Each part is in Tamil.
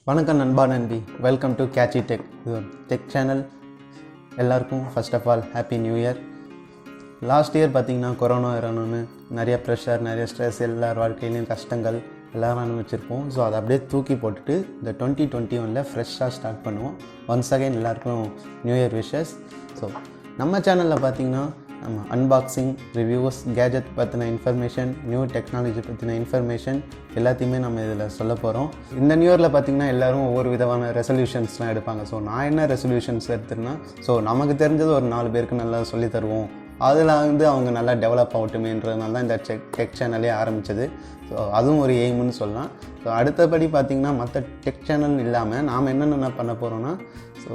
வணக்கம் நண்பா நண்பி, வெல்கம் டு கேட்சி டெக். இது ஒரு டெக் சேனல். எல்லாருக்கும் first of all happy new year. Last year பார்த்திங்கன்னா கொரோனா வரணும்னு நிறைய ப்ரெஷர், நிறைய ஸ்ட்ரெஸ், எல்லார் வாழ்க்கையிலையும் கஷ்டங்கள் எல்லோரும் அனுபவிச்சிருப்போம். ஸோ அதை அப்படியே தூக்கி போட்டுட்டு இந்த 2021 ஃப்ரெஷ்ஷாக ஸ்டார்ட் பண்ணுவோம். ஒன்ஸ் அகைன் எல்லாருக்கும் நியூ இயர் விஷஸ். ஸோ நம்ம சேனலில் பார்த்திங்கன்னா நம்ம அன்பாக்சிங், ரிவ்யூஸ், கேஜெட் பற்றின இன்ஃபர்மேஷன், நியூ டெக்னாலஜி பற்றின இன்ஃபர்மேஷன் எல்லாத்தையுமே நம்ம இதில் சொல்ல போகிறோம். இந்த நியூ இயரில் பார்த்திங்கன்னா எல்லோரும் ஒவ்வொரு விதமான ரெசல்யூஷன்ஸ்லாம் எடுப்பாங்க. ஸோ நான் என்ன ரெசல்யூஷன்ஸ் எடுத்துருன்னா, ஸோ நமக்கு தெரிஞ்சது ஒரு 4 பேருக்கு நல்லா சொல்லி தருவோம், அதில் அவங்க நல்லா டெவலப் ஆகட்டுமேன்றதுனால தான் இந்த டெக் சேனலே ஆரம்பித்தது. ஸோ அதுவும் ஒரு எய்முன்னு சொல்லலாம். ஸோ அடுத்தபடி பார்த்திங்கன்னா மற்ற டெக் சேனல் இல்லாமல் நாம் என்னென்ன பண்ண போகிறோன்னா, ஸோ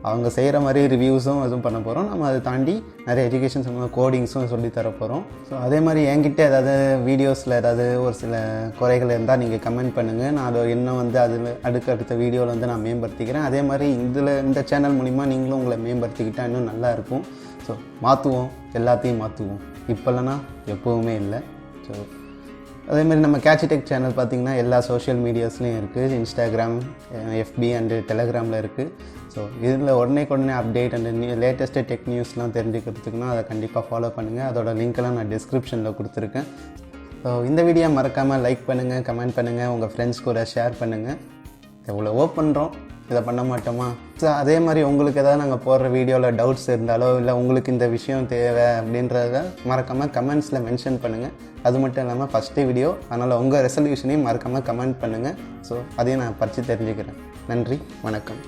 அவங்க செய்கிற மாதிரி ரிவ்யூஸும் எதுவும் பண்ண போகிறோம். நம்ம அதை தாண்டி நிறைய எஜுகேஷன் சம்மந்த கோடிங்ஸும் சொல்லித்தர போகிறோம். ஸோ அதே மாதிரி என்கிட்ட ஏதாவது வீடியோஸில் ஏதாவது ஒரு சில குறைகள் இருந்தால் நீங்கள் கமெண்ட் பண்ணுங்கள். நான் அதை இன்னும் அதில் அடுத்த வீடியோவில் நான் மேம்படுத்திக்கிறேன். அதே மாதிரி இந்த சேனல் மூலிமா நீங்களும் உங்களை மேம்படுத்திக்கிட்டால் இன்னும் நல்லாயிருக்கும். ஸோ மாற்றுவோம், எல்லாத்தையும் மாற்றுவோம். இப்போ இல்லைன்னா எப்போவுமே இல்லை. ஸோ அதேமாதிரி நம்ம கேட்சி டெக் சேனல் பார்த்திங்கன்னா எல்லா சோஷியல் மீடியாஸ்லேயும் இருக்குது. இன்ஸ்டாகிராம், FB அண்டு டெலகிராமில் இருக்குது. ஸோ இதில் உடனே அப்டேட் அண்டு லேட்டஸ்ட்டு டெக் நியூஸ்லாம் தெரிஞ்சுக்கிறதுக்குன்னா அதை கண்டிப்பாக ஃபாலோ பண்ணுங்கள். அதோட லிங்க்கெல்லாம் நான் டிஸ்கிரிப்ஷனில் கொடுத்துருக்கேன். ஸோ இந்த வீடியோ மறக்காமல் லைக் பண்ணுங்கள், கமெண்ட் பண்ணுங்கள், உங்கள் ஃப்ரெண்ட்ஸ் கூட ஷேர் பண்ணுங்கள். எவ்வளவோ பண்ணுறோம், இதை பண்ண மாட்டோமா? ஸோ அதே மாதிரி உங்களுக்கு ஏதாவது நாங்கள் போடுற வீடியோவில் டவுட்ஸ் இருந்தாலோ, இல்லை உங்களுக்கு இந்த விஷயம் தேவை அப்படின்றத மறக்காமல் கமெண்ட்ஸில் மென்ஷன் பண்ணுங்கள். அது மட்டும் இல்லாமல் ஃபஸ்ட்டு வீடியோ, அதனால் உங்கள் ரெசல்யூஷனையும் மறக்காமல் கமெண்ட் பண்ணுங்கள். ஸோ அதையும் நான் படித்து தெரிஞ்சுக்கிறேன். நன்றி, வணக்கம்.